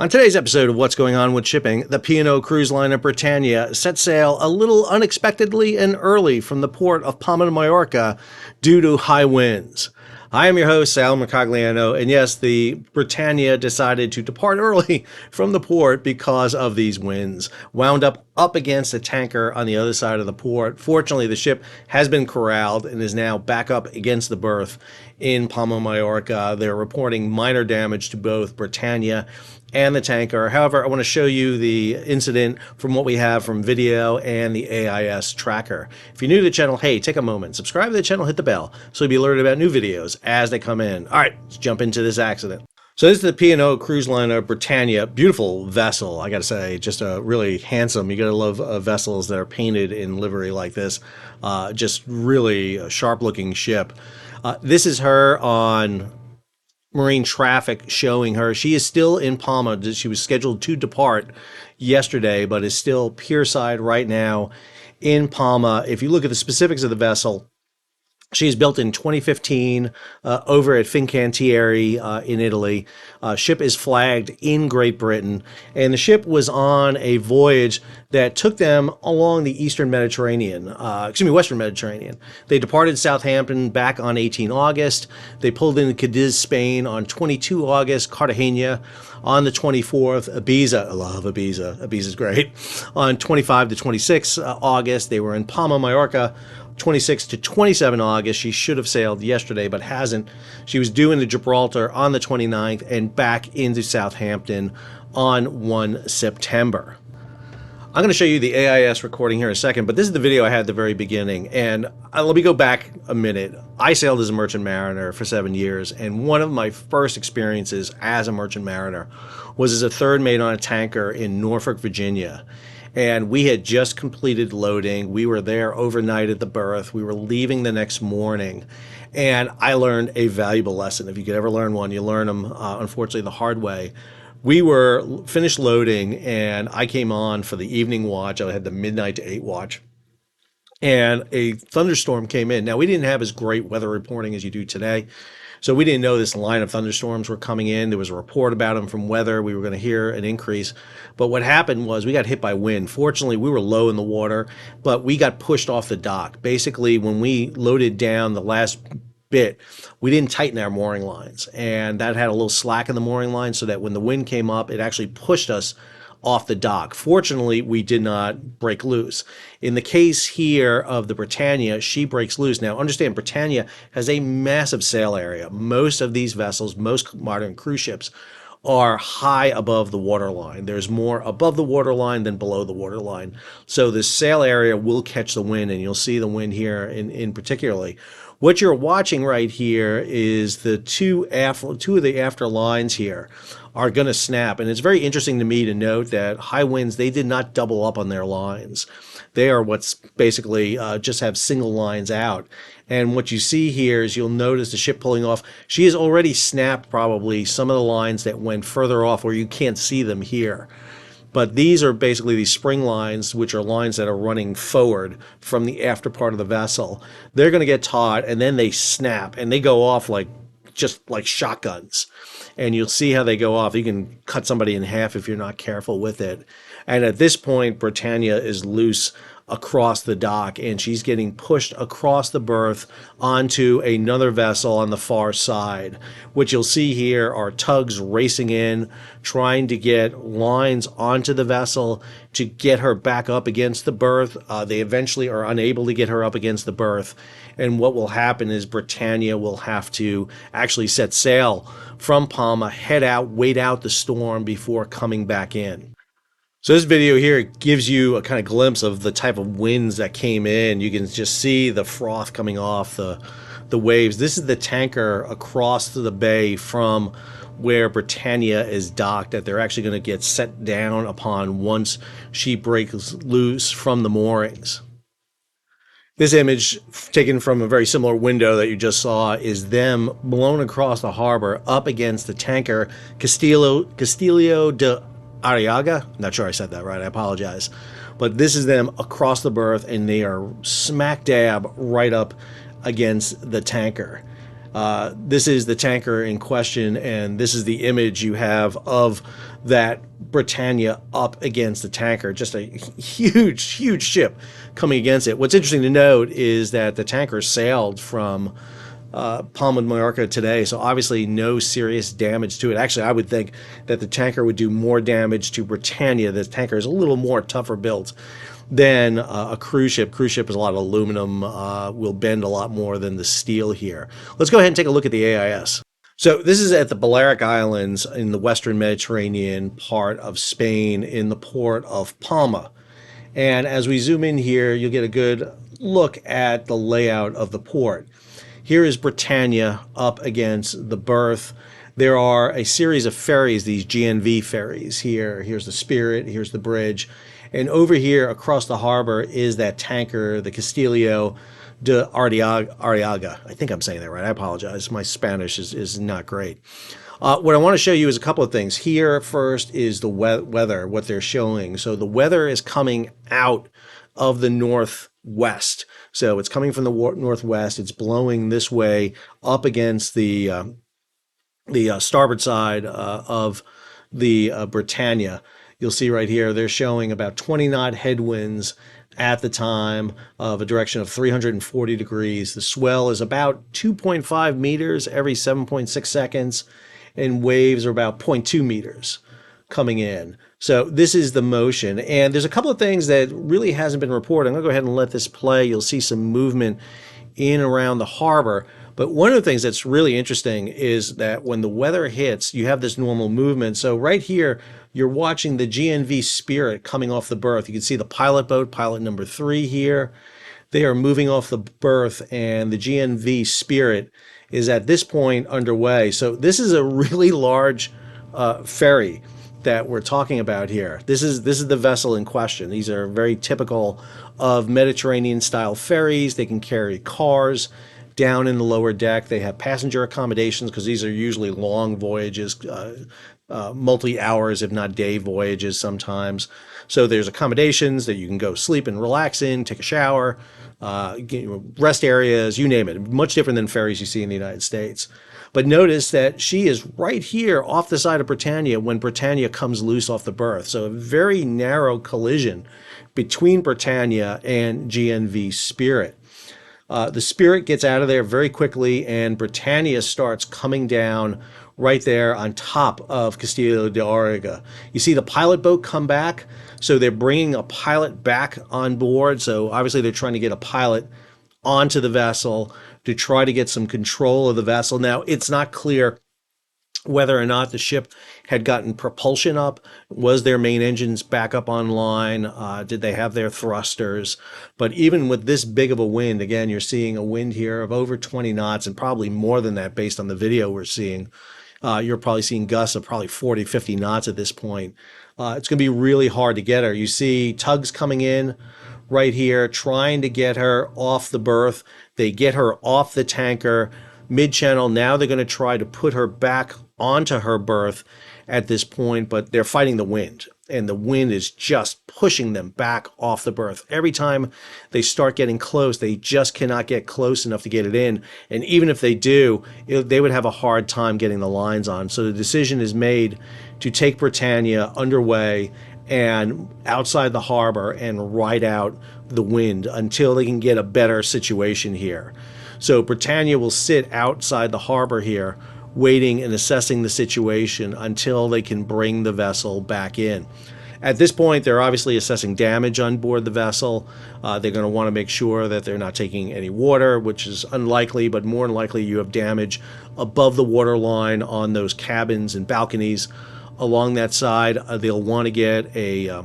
On today's episode of What's Going On with Shipping, the P&O cruise liner Britannia set sail a little unexpectedly and early from the port of Palma de Mallorca due to high winds. I am your host, Sal Mercogliano, and yes, the Britannia decided to depart early from the port because of these winds. Wound up against a tanker on the other side of the port. Fortunately, the ship has been corralled and is now back up against the berth in Palma de Mallorca. They're reporting minor damage to both Britannia and the tanker. However, I want to show you the incident from what we have from video and the AIS tracker. If you're new to the channel, hey, take a moment, subscribe to the channel, hit the bell so you'll be alerted about new videos as they come in. All right, let's jump into this accident. So this is the P&O cruise liner Britannia. Beautiful vessel, I gotta say, just a really handsome. You gotta love vessels that are painted in livery like this. Just really a sharp looking ship. This is her on marine traffic showing her. She is still in Palma. She was scheduled to depart yesterday, but is still pierside right now in Palma. If you look at the specifics of the vessel, she's built in 2015 over at Fincantieri in Italy. Ship is flagged in Great Britain, and the ship was on a voyage that took them along the Western Mediterranean. They departed Southampton back on 18 August. They pulled into Cadiz, Spain on 22 August, Cartagena on the 24th, Ibiza. I love Ibiza. Ibiza's great. On 25 to 26 August, they were in Palma, Mallorca. 26 to 27 August. She should have sailed yesterday, but hasn't. She was due into Gibraltar on the 29th and back into Southampton on 1 September. I'm going to show you the AIS recording here in a second, but this is the video I had at the very beginning. And let me go back a minute. I sailed as a merchant mariner for 7 years, and one of my first experiences as a merchant mariner was as a third mate on a tanker in Norfolk, Virginia. And we had just completed loading. We were there overnight at the berth. We were leaving the next morning. And I learned a valuable lesson. If you could ever learn one, you learn them, unfortunately, the hard way. We were finished loading, and I came on for the evening watch. I had the midnight to 8 watch. And a thunderstorm came in. Now, we didn't have as great weather reporting as you do today. So we didn't know this line of thunderstorms were coming in. There was a report about them from weather. We were going to hear an increase. But what happened was we got hit by wind. Fortunately, we were low in the water, but we got pushed off the dock. Basically, when we loaded down the last bit, we didn't tighten our mooring lines. And that had a little slack in the mooring line so that when the wind came up, it actually pushed us off the dock. Fortunately, we did not break loose. In the case here of the Britannia, she breaks loose. Now, understand, Britannia has a massive sail area. Most of these vessels, most modern cruise ships, are high above the waterline. There's more above the waterline than below the waterline. So the sail area will catch the wind, and you'll see the wind here in particularly. What you're watching right here is the two of the after lines here are going to snap. And it's very interesting to me to note that high winds, they did not double up on their lines. They are what's basically just have single lines out. And what you see here is you'll notice the ship pulling off. She has already snapped probably some of the lines that went further off where you can't see them here. But these are basically these spring lines, which are lines that are running forward from the after part of the vessel. They're going to get taut, and then they snap, and they go off just like shotguns. And you'll see how they go off. You can cut somebody in half if you're not careful with it. And at this point, Britannia is loose across the dock, and she's getting pushed across the berth onto another vessel on the far side. What you'll see here are tugs racing in, trying to get lines onto the vessel to get her back up against the berth. They eventually are unable to get her up against the berth. And what will happen is Britannia will have to actually set sail from Palma, head out, wait out the storm before coming back in. So this video here gives you a kind of glimpse of the type of winds that came in. You can just see the froth coming off the waves. This is the tanker across the bay from where Britannia is docked that they're actually going to get set down upon once she breaks loose from the moorings. This image, taken from a very similar window that you just saw, is them blown across the harbor up against the tanker Castillo de Arriaga. I'm not sure I said that right. I apologize. But this is them across the berth, and they are smack dab right up against the tanker. This is the tanker in question, and this is the image you have of that Britannia up against the tanker. Just a huge, huge ship coming against it. What's interesting to note is that the tanker sailed from Palma de Mallorca today, so obviously no serious damage to it. Actually, I would think that the tanker would do more damage to Britannia. The tanker is a little more tougher built than a cruise ship. Cruise ship is a lot of aluminum, will bend a lot more than the steel here. Let's go ahead and take a look at the AIS. So this is at the Balearic Islands in the Western Mediterranean part of Spain in the port of Palma. And as we zoom in here, you'll get a good look at the layout of the port. Here is Britannia up against the berth. There are a series of ferries, these GNV ferries here. Here's the Spirit, here's the bridge. And over here across the harbor is that tanker, the Castillo de Arriaga. I think I'm saying that right. I apologize. My Spanish is not great. What I want to show you is a couple of things. Here first is the weather, what they're showing. So the weather is coming out of the northwest. So it's coming from the northwest. It's blowing this way up against the starboard side of the Britannia. You'll see right here, they're showing about 20 knot headwinds at the time of a direction of 340 degrees. The swell is about 2.5 meters every 7.6 seconds, and waves are about 0.2 meters coming in. So this is the motion. And there's a couple of things that really hasn't been reported. I'm going to go ahead and let this play. You'll see some movement in around the harbor. But one of the things that's really interesting is that when the weather hits, you have this normal movement. So right here, you're watching the GNV Spirit coming off the berth. You can see the pilot boat, pilot number 3 here. They are moving off the berth, and the GNV Spirit is at this point underway. So this is a really large ferry that we're talking about here. This is the vessel in question. These are very typical of Mediterranean-style ferries. They can carry cars down in the lower deck. They have passenger accommodations because these are usually long voyages, multi-hours, if not day voyages sometimes. So there's accommodations that you can go sleep and relax in, take a shower, rest areas, you name it. Much different than ferries you see in the United States. But notice that she is right here off the side of Britannia when Britannia comes loose off the berth. So a very narrow collision between Britannia and GNV Spirit. The Spirit gets out of there very quickly, and Britannia starts coming down right there on top of Castillo de Arriaga. You see the pilot boat come back, so they're bringing a pilot back on board. So obviously they're trying to get a pilot onto the vessel to try to get some control of the vessel. Now, it's not clear whether or not the ship had gotten propulsion up. Was their main engines back up online? Did they have their thrusters? But even with this big of a wind, again, you're seeing a wind here of over 20 knots and probably more than that based on the video we're seeing. You're probably seeing gusts of probably 40, 50 knots at this point. It's going to be really hard to get her. You see tugs coming in right here, trying to get her off the berth. They get her off the tanker mid-channel. Now they're going to try to put her back onto her berth at this point, but they're fighting the wind, and the wind is just pushing them back off the berth. Every time they start getting close, they just cannot get close enough to get it in. And even if they do, they would have a hard time getting the lines on. So the decision is made to take Britannia underway and outside the harbor and ride out the wind until they can get a better situation here. So Britannia will sit outside the harbor here, waiting and assessing the situation until they can bring the vessel back in. At this point, they're obviously assessing damage on board the vessel. They're going to want to make sure that they're not taking any water, which is unlikely, but more than likely you have damage above the waterline on those cabins and balconies along that side. They'll want to get a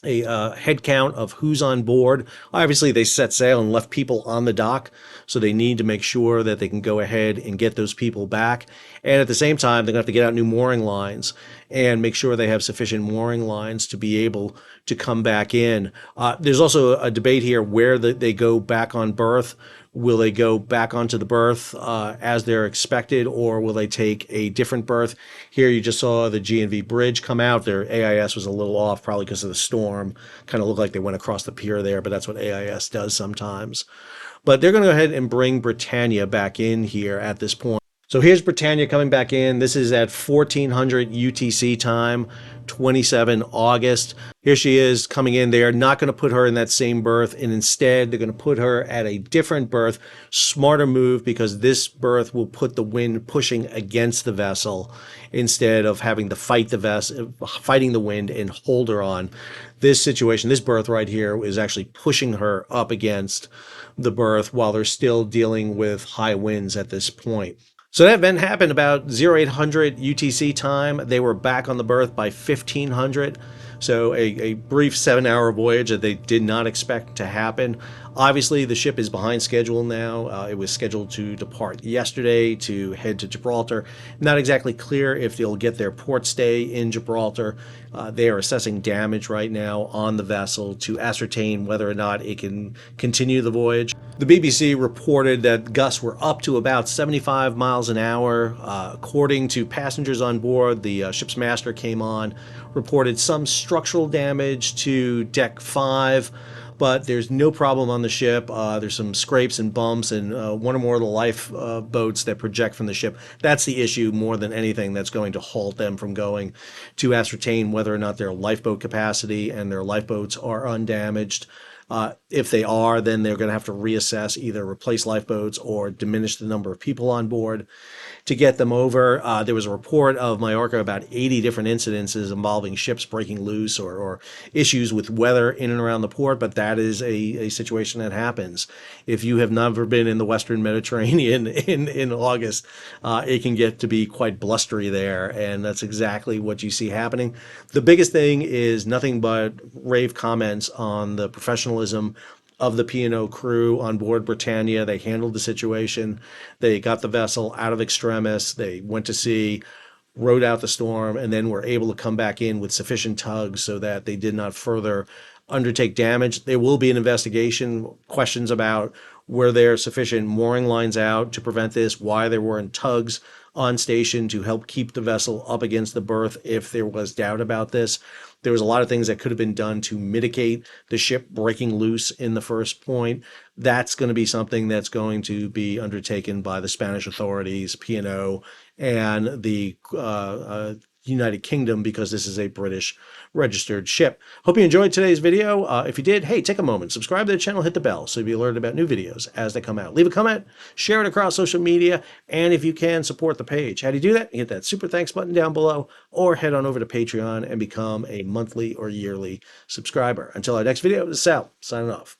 head count of who's on board. Obviously, they set sail and left people on the dock, so they need to make sure that they can go ahead and get those people back. And at the same time, they're going to have to get out new mooring lines and make sure they have sufficient mooring lines to be able to come back in. There's also a debate here where they go back on berth, Will they go back onto the berth as they're expected, or will they take a different berth? Here you just saw the G&V bridge come out. Their AIS was a little off, probably because of the storm. Kind of looked like they went across the pier there, but that's what AIS does sometimes. But they're going to go ahead and bring Britannia back in here at this point. So here's Britannia coming back in. This is at 1400 UTC time, 27 August. Here she is coming in. They're not going to put her in that same berth, and instead they're going to put her at a different berth. Smarter move, because this berth will put the wind pushing against the vessel instead of having to fight the vessel, fighting the wind and hold her on. This situation, this berth right here, is actually pushing her up against the berth while they're still dealing with high winds at this point. So that event happened about 0800 UTC time. They were back on the berth by 1500. So a brief 7-hour voyage that they did not expect to happen. Obviously, the ship is behind schedule now. It was scheduled to depart yesterday to head to Gibraltar. Not exactly clear if they'll get their port stay in Gibraltar. They are assessing damage right now on the vessel to ascertain whether or not it can continue the voyage. The BBC reported that gusts were up to about 75 miles an hour. According to passengers on board, the ship's master came on, reported some structural damage to deck 5, but there's no problem on the ship. There's some scrapes and bumps and one or more of the lifeboats that project from the ship. That's the issue more than anything that's going to halt them from going to ascertain whether or not their lifeboat capacity and their lifeboats are undamaged. If they are, then they're going to have to reassess, either replace lifeboats or diminish the number of people on board to get them over. There was a report of Mallorca about 80 different incidences involving ships breaking loose or issues with weather in and around the port, but that is a situation that happens. If you have never been in the Western Mediterranean in August, it can get to be quite blustery there, and that's exactly what you see happening. The biggest thing is nothing but rave comments on the professionalism of the P&O crew on board Britannia. They handled the situation. They got the vessel out of extremis. They went to sea, rode out the storm, and then were able to come back in with sufficient tugs so that they did not further undertake damage. There will be an investigation, questions about were there sufficient mooring lines out to prevent this, why there weren't tugs on station to help keep the vessel up against the berth if there was doubt about this. There was a lot of things that could have been done to mitigate the ship breaking loose in the first point. That's going to be something that's going to be undertaken by the Spanish authorities, P&O, and the United Kingdom, because this is a British registered ship. Hope you enjoyed today's video. If you did, hey, take a moment, subscribe to the channel, hit the bell so you'll be alerted about new videos as they come out. Leave a comment, share it across social media, and if you can, support the page. How do you do that? Hit that super thanks button down below, or head on over to Patreon and become a monthly or yearly subscriber. Until our next video, this is Sal, signing off.